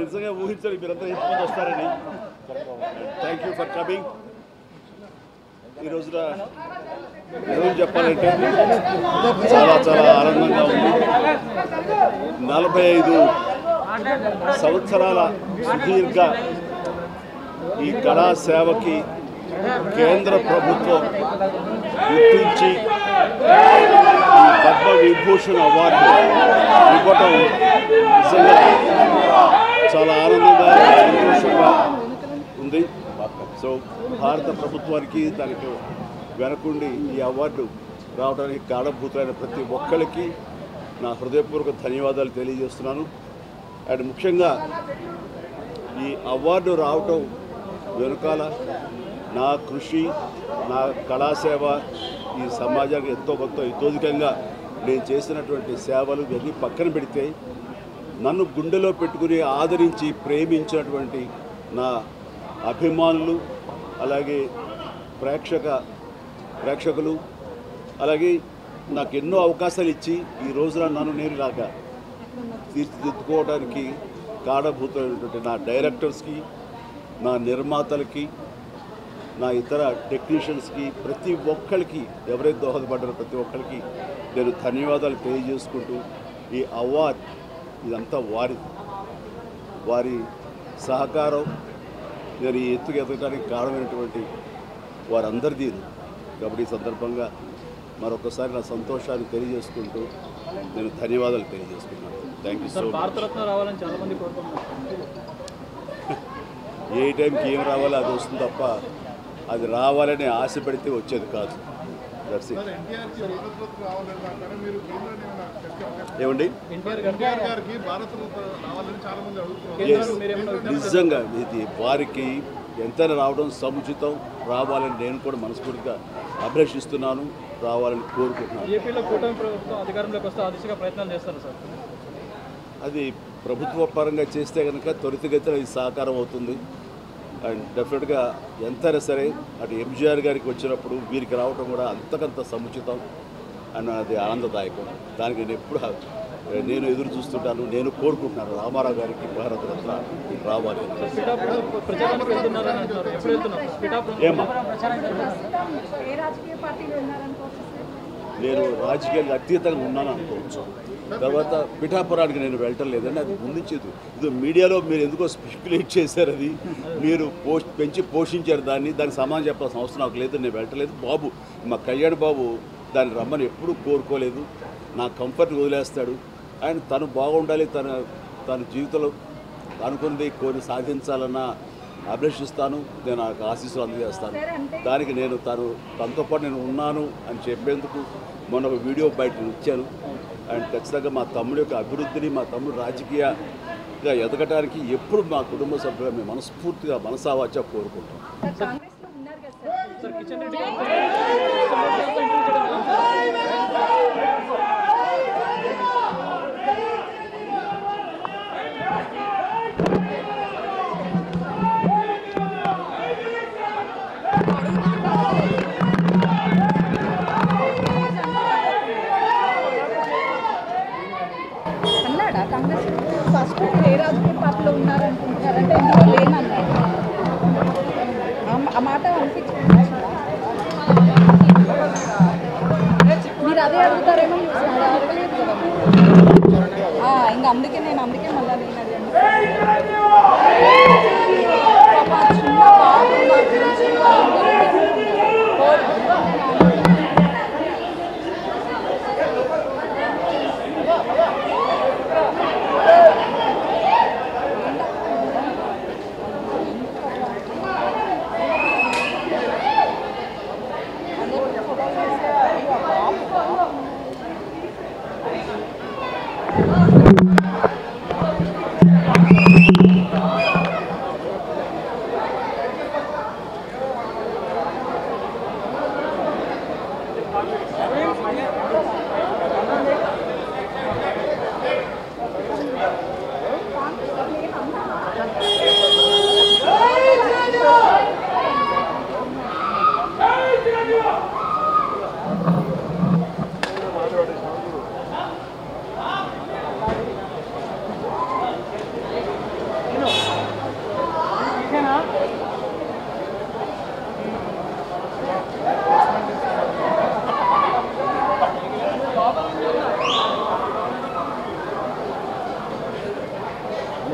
నిజంగా ఊహించాలి మీరంతా ఎంతమంది వస్తారని. Thank you for coming. ఈ రోజున నిజం చెప్పాలంటే చాలా చాలా ఆనందంగా ఉంది. 45 సంవత్సరాల సుదీర్ఘ ఈ కళా సేవకి కేంద్ర ప్రభుత్వం గుర్తించి ఈ పద్మ విభూషణ్ అవార్డు ఇవ్వటం నిజంగా చాలా ఆనందంగా సంతోషంగా ఉంది. సో భారత ప్రభుత్వానికి దానికి వెనకుండి ఈ అవార్డు రావడానికి కారణభూతులైన ప్రతి ఒక్కరికి నా హృదయపూర్వక ధన్యవాదాలు తెలియజేస్తున్నాను. అండ్ ముఖ్యంగా ఈ అవార్డు రావటం వెనుకాల నా కృషి, నా కళాసేవ ఈ సమాజానికి ఎంతో కొంత ఇతోధికంగా నేను చేసినటువంటి సేవలు ఇవన్నీ పక్కన పెడితే నన్ను గుండెలో పెట్టుకుని ఆదరించి ప్రేమించినటువంటి నా అభిమానులు, అలాగే ప్రేక్షకులు, అలాగే నాకు ఎన్నో అవకాశాలు ఇచ్చి ఈ రోజున నన్ను నేను ఇలాగా తీర్చిదిద్దుకోవడానికి కారణభూతమైనటువంటి నా డైరెక్టర్స్కి, నా నిర్మాతలకి, నా ఇతర టెక్నీషియన్స్కి, ప్రతి ఒక్కరికి ఎవరైతే దోహదపడ్డారో ప్రతి ఒక్కరికి నేను ధన్యవాదాలు తెలియజేసుకుంటూ ఈ అవార్డ్ ఇదంతా వారి సహకారం నేను ఈ ఎత్తుకు ఎదగడానికి కారణమైనటువంటి వారందరిదీ. కాబట్టి ఈ సందర్భంగా మరొకసారి నా సంతోషాన్ని తెలియజేసుకుంటూ నేను ధన్యవాదాలు తెలియజేసుకున్నాను. Thank you so much. Bharat Ratna రావాలని చాలామంది కోరుకుంటున్నారు. ఏ టైంకి ఏం రావాలో అది వస్తుంది తప్ప అది రావాలని ఆశ పెడితే వచ్చేది కాదు. ఏమండి నిజంగా ఇది వారికి ఎంతైనా రావడం సముచితం, రావాలని నేను కూడా మనస్ఫూర్తిగా అభిలషిస్తున్నాను, రావాలని కోరుకుంటున్నాను. ఏపీలో కూటమి ప్రభుత్వం అధికారంలోకి వస్తే ఆ దిశగా ప్రయత్నాలు చేస్తారు సార్. అది ప్రభుత్వ పరంగా చేస్తే కనుక త్వరితగతిన ఇది సహకారం అవుతుంది. అండ్ డెఫినెట్గా ఎంతైనా సరే అటు ఎంజీఆర్ గారికి వచ్చినప్పుడు వీరికి రావడం కూడా అంతకంత సముచితం అండ్ అది ఆనందదాయకం. దానికి నేను ఎదురు చూస్తుంటాను, నేను కోరుకుంటున్నాను రామారావు గారికి భారతరత్న రావాలి. ఏమా నేను రాజకీయాలకు అతీతంగా ఉన్నాను అనుకోవచ్చు. తర్వాత పిఠాపురానికి నేను వెళ్ళటం లేదండి, అది ముందుంచేది. ఇది మీడియాలో మీరు ఎందుకో స్పెక్యులేట్ చేశారు, అది మీరు పెంచి పోషించారు దానికి సమాధానం చెప్పాల్సిన అవసరం నాకు లేదు. నేను వెళ్ళటలేదు. బాబు మా కళ్యాణ్ బాబు దాన్ని రమ్మని ఎప్పుడూ కోరుకోలేదు. నా కంఫర్ట్ వదిలేస్తాడు. అండ్ తను బాగుండాలి, తన జీవితంలో అనుకున్నది కొన్ని సాధించాలన్న అభిలషిస్తాను. నేను నాకు ఆశీస్సులు అందజేస్తాను. దానికి నేను తనతో పాటు నేను ఉన్నాను అని చెప్పేందుకు మొన్న ఒక వీడియో బయట ఇచ్చాను. అండ్ ఖచ్చితంగా మా తమ్ముడి యొక్క అభివృద్ధిని, మా తమ్ముడు రాజకీయంగా ఎదగటానికి ఎప్పుడు మా కుటుంబ సభ్యులు మేము మనస్ఫూర్తిగా మనసావాచా కోరుకుంటాం. ఫస్ట్ ఏ రాజకీయ పార్టీ ఇందులో ఉన్నారనుకుంటున్నారు అంటే ఇందులో లేనన్నారు ఆ మాట అనిపించింది. మీరు అదే అడుగుతారేమో అది అడగలేదు కదా ఇంకా అందుకే మళ్ళీ నేను అడిగాను. చిన్న బాబు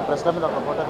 ప్రశ్న మీద ఒక ఫోటో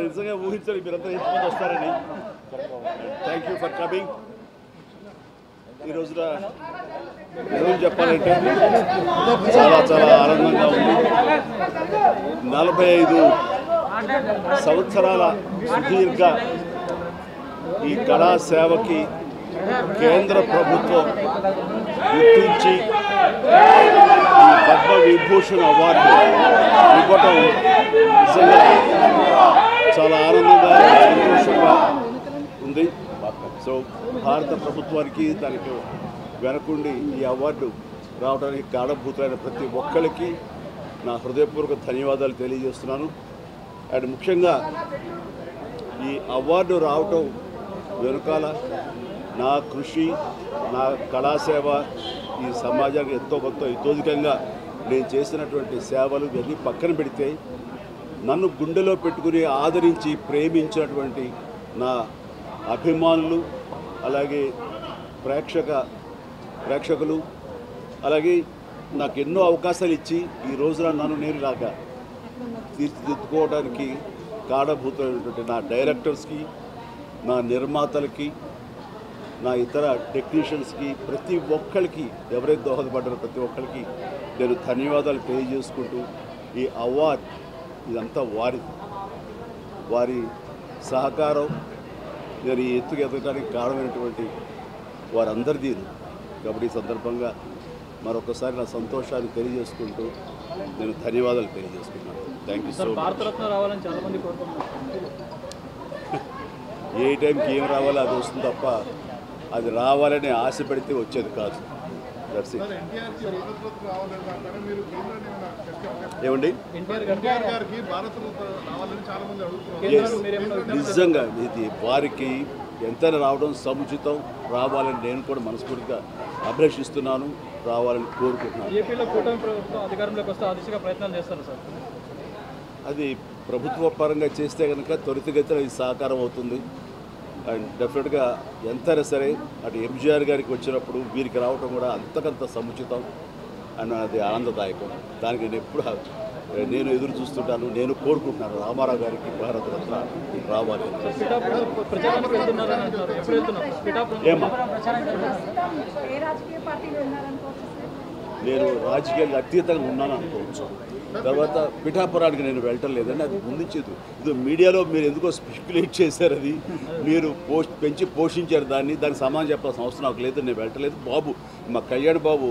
నిజంగా ఊహించాలి మీరంతా ఎంతమంది వస్తారని. Thank you for coming. ఈ రోజున నిజం చెప్పాలంటే చాలా చాలా ఆనందంగా ఉంది. 45 సంవత్సరాల సుదీర్ఘ ఈ కళా సేవకి కేంద్ర ప్రభుత్వం గుర్తించి ఈ పద్మ విభూషణ్ అవార్డు ఇవ్వటం నిజంగా చాలా ఆనందంగా సంతోషంగా ఉంది. సో భారత ప్రభుత్వానికి దానికి వెనకుండి ఈ అవార్డు రావడానికి కారణభూతులైన ప్రతి ఒక్కరికి నా హృదయపూర్వక ధన్యవాదాలు తెలియజేస్తున్నాను. అండ్ ముఖ్యంగా ఈ అవార్డు రావటం వెనుకాల నా కృషి, నా కళాసేవ ఈ సమాజానికి ఎంతో కొంత ఇతోధికంగా నేను చేసినటువంటి సేవలు ఇవన్నీ పక్కన పెడితే నన్ను గుండెలో పెట్టుకుని ఆదరించి ప్రేమించినటువంటి నా అభిమానులు, అలాగే ప్రేక్షకులు, అలాగే నాకు ఎన్నో అవకాశాలు ఇచ్చి ఈ రోజున నన్ను నేను లాగా తీర్చిదిద్దుకోవడానికి కారణభూతమైనటువంటి నా డైరెక్టర్స్కి, నా నిర్మాతలకి, నా ఇతర టెక్నీషియన్స్కి, ప్రతి ఒక్కరికి ఎవరైతే దోహదపడ్డారో ప్రతి ఒక్కరికి నేను ధన్యవాదాలు తెలియజేసుకుంటూ ఈ అవార్డ్ ఇదంతా వారి సహకారం నేను ఈ ఎత్తుకు ఎదగడానికి కారణమైనటువంటి వారందరిదీ. కాబట్టి ఈ సందర్భంగా మరొకసారి నా సంతోషాన్ని తెలియజేసుకుంటూ నేను ధన్యవాదాలు తెలియజేసుకుంటున్నాను. Thank you so much. Bharat Ratna రావాలని చాలామంది కోరుకుంటున్నారు. ఏ టైంకి ఏం రావాలో అది వస్తుంది తప్ప అది రావాలని ఆశ పెడితే వచ్చేది కాదు. That's it. ఏమండి గారికి భారత్లో రావాలని చాలా మంది అడుగుతున్నారు. నిజంగా ఇది వారికి ఎంతైనా రావడం సముచితం, రావాలని నేను కూడా మనస్ఫూర్తిగా అభిలషిస్తున్నాను, రావాలని కోరుకుంటున్నాను. ఏపీలో కూటమి ప్రభుత్వం అధికారంలోకి వస్తే ఆ దిశగా ప్రయత్నాలు చేస్తారు సార్. అది ప్రభుత్వ పరంగా చేస్తే కనుక త్వరితగతిన ఇది సహకారం అవుతుంది. అండ్ డెఫినెట్గా ఎంతైనా సరే అటు ఎంజీఆర్ గారికి వచ్చినప్పుడు వీరికి రావటం కూడా అంతకంత సముచితం అండ్ అది ఆనందదాయకం. దానికి నేను ఎదురు చూస్తుంటాను, నేను కోరుకుంటున్నాను రామారావు గారికి భారతరత్న రావాలి. ప్రచారానికి వెళ్తున్నారని అంటున్నారు. ఎప్పుడు వెళ్తున్నారు? ఏమా ప్రస్తుతం ఏ రాజకీయ పార్టీలో ఉన్నారనుకోవచ్చు సార్? నేను రాజకీయాలకు అతీతంగా ఉన్నాను అనుకోవచ్చు. తర్వాత పిఠాపురానికి నేను వెళ్ళటం లేదండి, అది ముందుంచేది. ఇది మీడియాలో మీరు ఎందుకో స్పెక్యులేట్ చేశారు, అది మీరు పెంచి పోషించారు దానికి సమాధానం చెప్పాల్సిన అవసరం నాకు లేదు. నేను వెళ్ళటలేదు. బాబు మా కళ్యాణ్ బాబు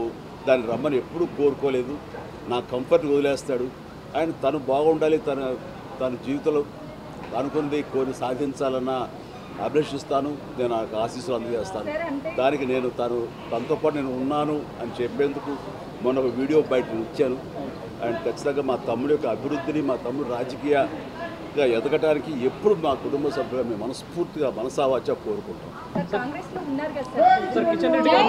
దాన్ని రమ్మని ఎప్పుడూ కోరుకోలేదు. నా కంఫర్ట్ వదిలేస్తాడు. ఆయన తను బాగుండాలి, తన జీవితంలో అనుకున్నది కొన్ని సాధించాలన్న అభిలషిస్తాను. నేను నాకు ఆశీస్సులు అందజేస్తాను. దానికి నేను తనతో పాటు నేను ఉన్నాను అని చెప్పేందుకు మొన్న ఒక వీడియో బయట ఇచ్చాను. అండ్ ఖచ్చితంగా మా తమ్ముడి యొక్క అభివృద్ధిని, మా తమ్ముడు రాజకీయంగా ఎదగటానికి ఎప్పుడు మా కుటుంబ సభ్యులు మేము మనస్ఫూర్తిగా మనసావాచ కోరుకుంటాం. సార్ కాంగ్రెస్లో ఉన్నారు కదా సార్? సార్ కిషన్ రెడ్డి గారు